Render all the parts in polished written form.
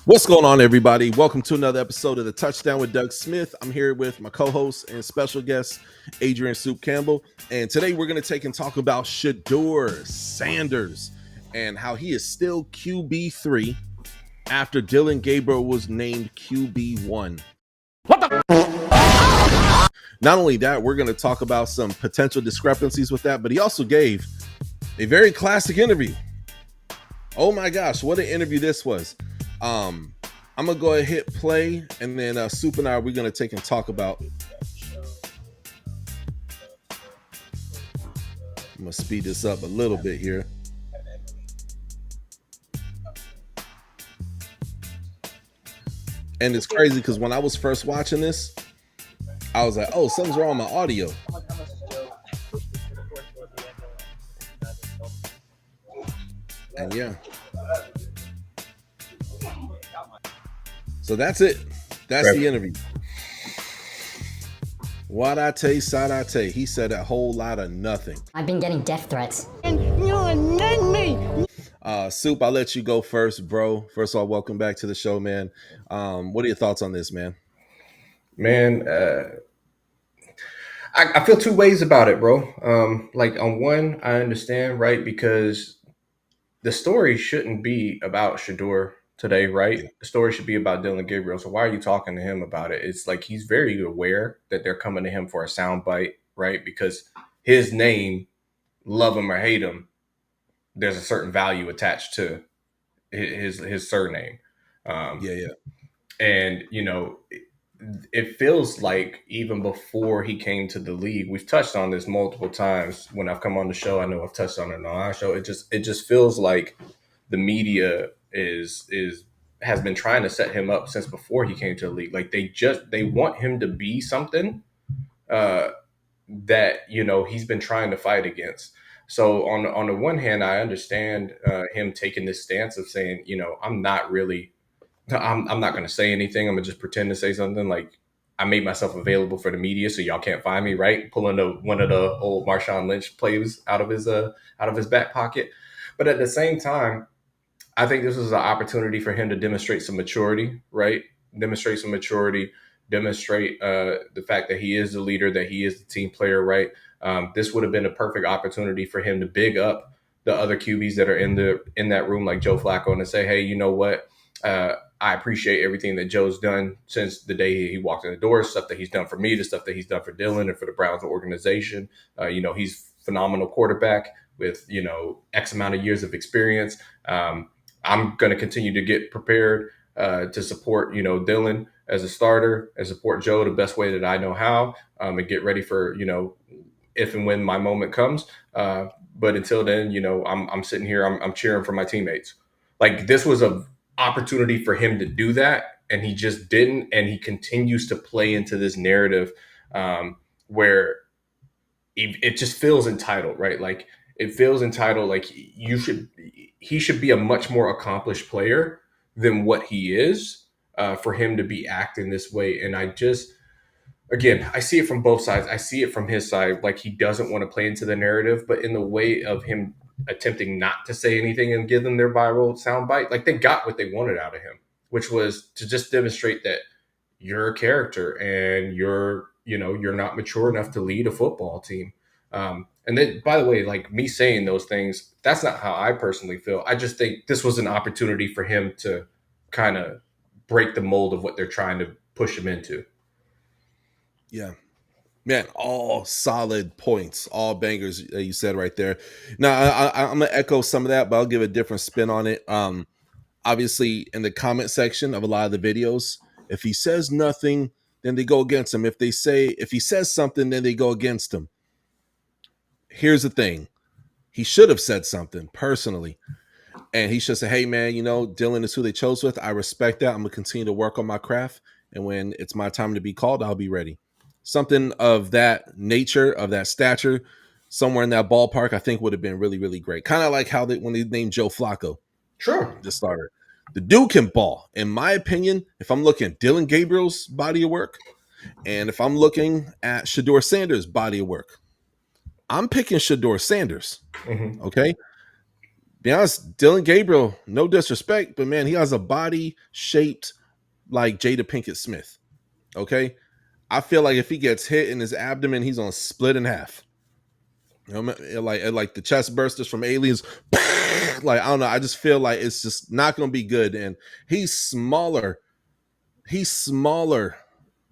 What's going on, everybody? Welcome to another episode of the Touchdown with Doug Smith. I'm here with my co-host and special guest, Adrian Soup Campbell. And today we're going to take and talk about Shedeur Sanders and how he is still QB3 after Dillon Gabriel was named QB1. Not only that, we're going to talk about some potential discrepancies with that, but he also gave a very classic interview. Oh my gosh, what an interview this was. I'm gonna go ahead, hit play, and then Soup and I, we're gonna take and talk about. I'm gonna speed this up a little bit here. And it's crazy because when I was first watching this, I was like, oh, something's wrong with my audio. And yeah. So that's it. That's the interview. What I tell, side I tell. He said a whole lot of nothing. I've been getting death threats. Soup, I'll let you go first, bro. First of all, welcome back to the show, man. What are your thoughts on this, man? Man, I feel two ways about it, bro. Like on one, I understand, right? Because the story shouldn't be about Shedeur today, right? Yeah. The story should be about Dillon Gabriel. So why are you talking to him about it? It's like he's very aware that they're coming to him for a soundbite, right? Because his name, love him or hate him, there's a certain value attached to his surname. Yeah. And it feels like even before he came to the league, we've touched on this multiple times when I've come on the show. I know I've touched on it on our show. It just feels like the media has been trying to set him up since before he came to the league. Like they want him to be something that he's been trying to fight against. So on the one hand, I understand him taking this stance of saying, I'm not going to say anything. I'm gonna just pretend to say something like I made myself available for the media, so y'all can't find me, right? Pulling one of the old Marshawn Lynch plays out of his back pocket. But at the same time, I think this was an opportunity for him to demonstrate some maturity, right? Demonstrate some maturity, demonstrate the fact that he is the leader, that he is the team player, right? This would have been a perfect opportunity for him to big up the other QBs that are in that room, like Joe Flacco, and to say, hey, you know what? I appreciate everything that Joe's done since the day he walked in the door, stuff that he's done for me, the stuff that he's done for Dillon and for the Browns organization. He's a phenomenal quarterback with, X amount of years of experience. I'm going to continue to get prepared to support, Dillon as a starter and support Joe the best way that I know how, and get ready for, if and when my moment comes. But until then, I'm sitting here, I'm cheering for my teammates. Like this was a opportunity for him to do that, and he just didn't, and he continues to play into this narrative where it just feels entitled, right? Like it feels entitled, like he should be a much more accomplished player than what he is for him to be acting this way. And I see it from both sides. I see it from his side, like he doesn't want to play into the narrative, but in the way of him attempting not to say anything and give them their viral soundbite, like they got what they wanted out of him, which was to just demonstrate that you're a character and you're not mature enough to lead a football team. And then, by the way, like me saying those things, that's not how I personally feel. I just think this was an opportunity for him to kind of break the mold of what they're trying to push him into. Yeah. Man, all solid points, all bangers you said right there. Now, I'm going to echo some of that, but I'll give a different spin on it. Obviously, in the comment section of a lot of the videos, if he says nothing, then they go against him. If he says something, then they go against him. Here's the thing. He should have said something personally. And he should say, hey, man, Dillon is who they chose with. I respect that. I'm going to continue to work on my craft. And when it's my time to be called, I'll be ready. Something of that nature, of that stature, somewhere in that ballpark, I think would have been really, really great. Kind of like how when they named Joe Flacco, Sure, the starter. The dude can ball. In my opinion, if I'm looking at Dillon Gabriel's body of work, and if I'm looking at Shedeur Sanders' body of work, I'm picking Shedeur Sanders. Mm-hmm. Okay. Be honest, Dillon Gabriel, no disrespect, but man, he has a body shaped like Jada Pinkett Smith. Okay. I feel like if he gets hit in his abdomen, he's gonna split in half. You know, like the chest bursters from Aliens. Like I don't know. I just feel like it's just not gonna be good. And he's smaller. He's smaller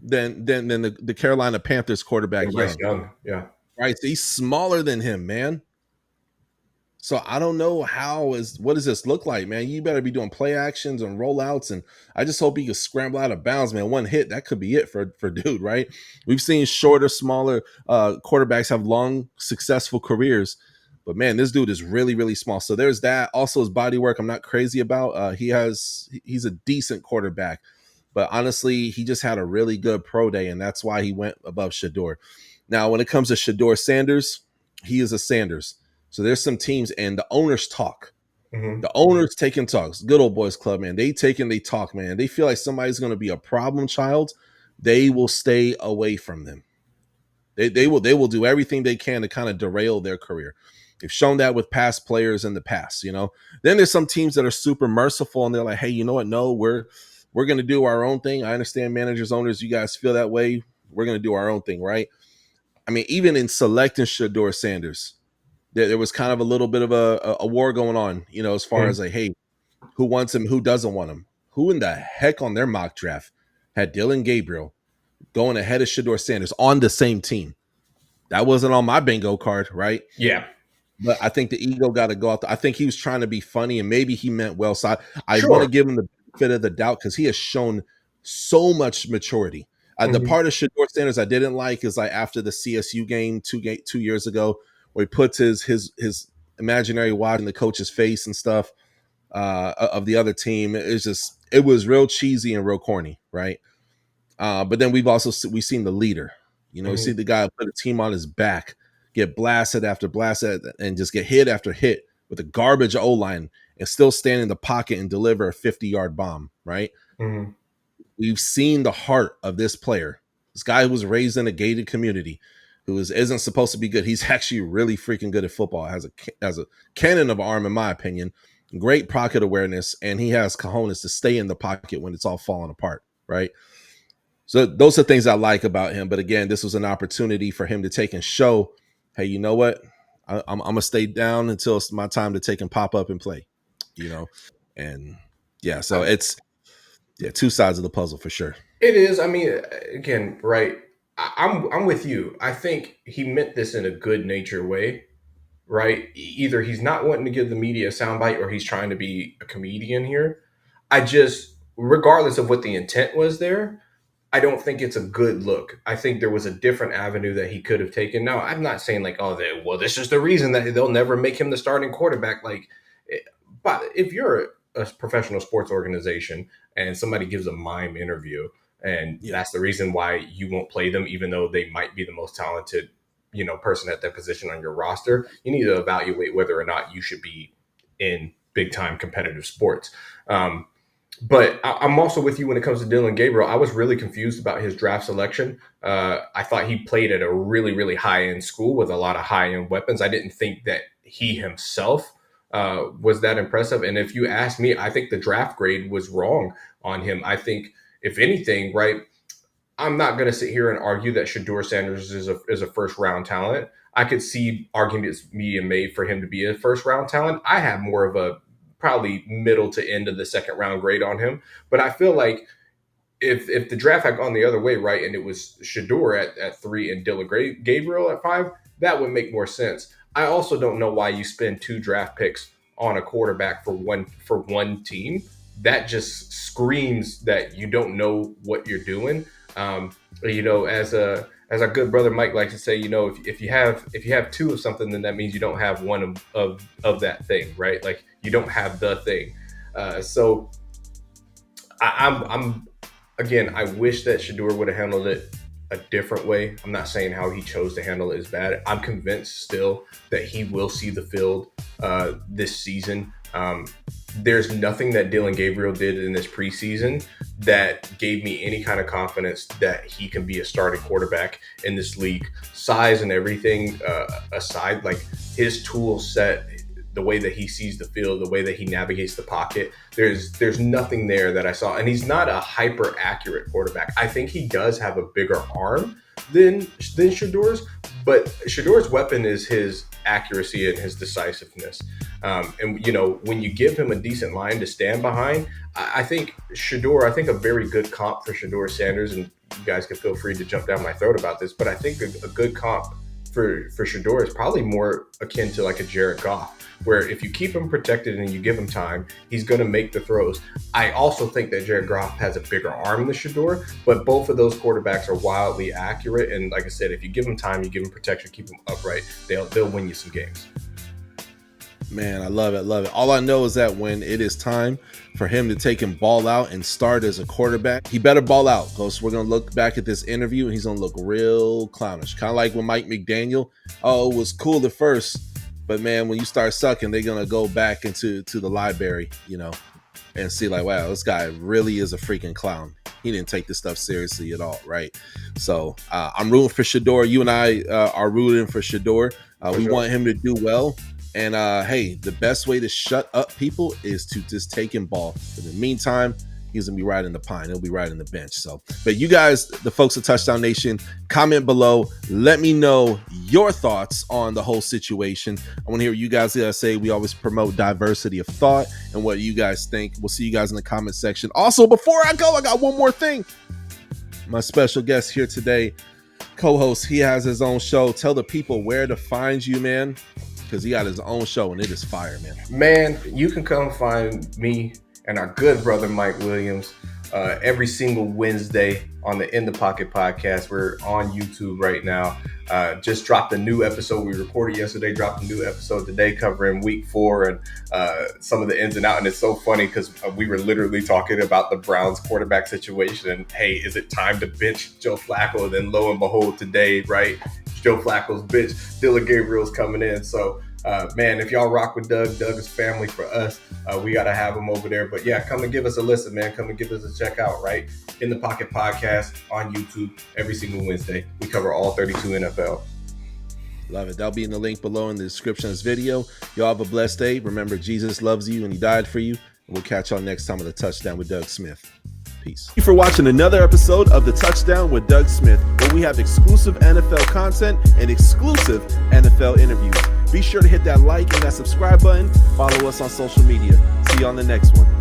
than the Carolina Panthers And quarterback Bryce Young. Young, yeah. Right. So he's smaller than him, man. So I don't know what does this look like, man? You better be doing play actions and rollouts, and I just hope he can scramble out of bounds, man. One hit that could be it for dude, right? We've seen shorter, smaller quarterbacks have long, successful careers, but man, this dude is really, really small. So there's that. Also, his body work, I'm not crazy about. He's a decent quarterback, but honestly, he just had a really good pro day, and that's why he went above Shedeur. Now, when it comes to Shedeur Sanders, he is a Sanders. So there's some teams and the owners talk. Hmm. The owners taking talks. Good old boys club, man. They take and they talk, man. They feel like somebody's going to be a problem child. They will stay away from them. They will do everything they can to kind of derail their career. They've shown that with past players in the past, you know. Then there's some teams that are super merciful and they're like, hey, you know what? No, we're going to do our own thing. I understand managers, owners, you guys feel that way. We're going to do our own thing, right? I mean, even in selecting Shedeur Sanders, there was kind of a little bit of a war going on, you know, as far Hmm. as like, hey, who wants him, who doesn't want him? Who in the heck on their mock draft had Dillon Gabriel going ahead of Shedeur Sanders on the same team? That wasn't on my bingo card, right? Yeah, But I think the ego got to go out. I think he was trying to be funny and maybe he meant well. So I want to sure. give him the benefit of the doubt because he has shown so much maturity. The Hmm. part of Shedeur Sanders I didn't like is like after the CSU game 2 years ago, where he puts his imaginary watch in the coach's face and stuff of the other team. It was real cheesy and real corny, right? But then we've seen the leader. You know, you see Hmm. the guy put a team on his back, get blasted after blasted, and just get hit after hit with a garbage O line, and still stand in the pocket and deliver a 50-yard bomb. Right? Hmm. We've seen the heart of this player. This guy who was raised in a gated community, isn't supposed to be good. He's actually really freaking good at football. Has a cannon of an arm, in my opinion. Great pocket awareness, and he has cojones to stay in the pocket when it's all falling apart. Right? So those are things I like about him. But again, this was an opportunity for him to take and show, hey, you know what? I'm gonna stay down until it's my time to take and pop up and play. You know, and yeah, so it's two sides of the puzzle for sure. It is. I mean, again, right? I'm with you. I think he meant this in a good natured way, right? Either he's not wanting to give the media a soundbite or he's trying to be a comedian here. I just, regardless of what the intent was there, I don't think it's a good look. I think there was a different avenue that he could have taken. Now, I'm not saying like, oh, well, this is the reason that they'll never make him the starting quarterback. Like, but if you're a professional sports organization and somebody gives a mime interview and Yeah, that's the reason why you won't play them, even though they might be the most talented, person at that position on your roster, you need to evaluate whether or not you should be in big time competitive sports. But I'm also with you when it comes to Dillon Gabriel. I was really confused about his draft selection. I thought he played at a really, really high end school with a lot of high end weapons. I didn't think that he himself was that impressive. And if you ask me, I think the draft grade was wrong on him. I think, if anything, right, I'm not going to sit here and argue that Shedeur Sanders is a first round talent. I could see arguments being made for him to be a first round talent. I have more of a probably middle to end of the second round grade on him, but I feel like if the draft had gone the other way, right, and it was Shedeur at 3 and Dillon Gabriel at 5, that would make more sense. I also don't know why you spend 2 draft picks on a quarterback for one team. That just screams that you don't know what you're doing. As our good brother Mike likes to say, if you have two of something, then that means you don't have one of that thing, right? Like you don't have the thing. So I'm again, I wish that Shedeur would have handled it a different way. I'm not saying how he chose to handle it is bad. I'm convinced still that he will see the field this season. There's nothing that Dillon Gabriel did in this preseason that gave me any kind of confidence that he can be a starting quarterback in this league. Size and everything aside, like his tool set, the way that he sees the field, the way that he navigates the pocket. There's nothing there that I saw, and he's not a hyper accurate quarterback. I think he does have a bigger arm than Shedeur's, but Shedeur's weapon is his accuracy and his decisiveness. And when you give him a decent line to stand behind, I think a very good comp for Shedeur Sanders, and you guys can feel free to jump down my throat about this, but I think a good comp for Shedeur is probably more akin to like a Jared Goff, where if you keep him protected and you give him time, he's going to make the throws. I also think that Jared Goff has a bigger arm than Shedeur, but both of those quarterbacks are wildly accurate. And like I said, if you give him time, you give him protection, keep him upright, they'll win you some games. Man, I love it. Love it. All I know is that when it is time for him to take and ball out and start as a quarterback, he better ball out. Because we're going to look back at this interview and he's going to look real clownish. Kind of like when Mike McDaniel, it was cool at first, but man, when you start sucking, they're going to go back into the library, and see like, wow, this guy really is a freaking clown. He didn't take this stuff seriously at all, right? So I'm rooting for Shedeur. You and I are rooting for Shedeur. We want him to do well. And hey, the best way to shut up people is to just take him ball. In the meantime, he's gonna be riding the pine. He'll be riding the bench. So, but you guys, the folks at Touchdown Nation, comment below. Let me know your thoughts on the whole situation. I want to hear what you guys say. We always promote diversity of thought and what you guys think. We'll see you guys in the comment section. Also, before I go, I got one more thing. My special guest here today, co-host, he has his own show. Tell the people where to find you, man. Because he got his own show and it is fire, man. Man, you can come find me and our good brother Mike Williams every single Wednesday on the In the Pocket podcast. We're on YouTube right now. Just dropped a new episode. We recorded yesterday, dropped a new episode today covering week 4 and some of the ins and outs. And it's so funny because we were literally talking about the Browns quarterback situation. And hey, is it time to bench Joe Flacco? And then lo and behold, today, right, Joe Flacco's bitch, Dillon Gabriel's coming in. So, man, if y'all rock with Doug is family for us. We got to have him over there. But yeah, come and give us a listen, man. Come and give us a check out, right? In the Pocket podcast on YouTube every single Wednesday. We cover all 32 NFL. Love it. That'll be in the link below in the description of this video. Y'all have a blessed day. Remember, Jesus loves you and he died for you. And we'll catch y'all next time on the Touchdown with Doug Smith. Peace. Thank you for watching another episode of The Touchdown with Doug Smith, where we have exclusive NFL content and exclusive NFL interviews. Be sure to hit that like and that subscribe button. Follow us on social media. See you on the next one.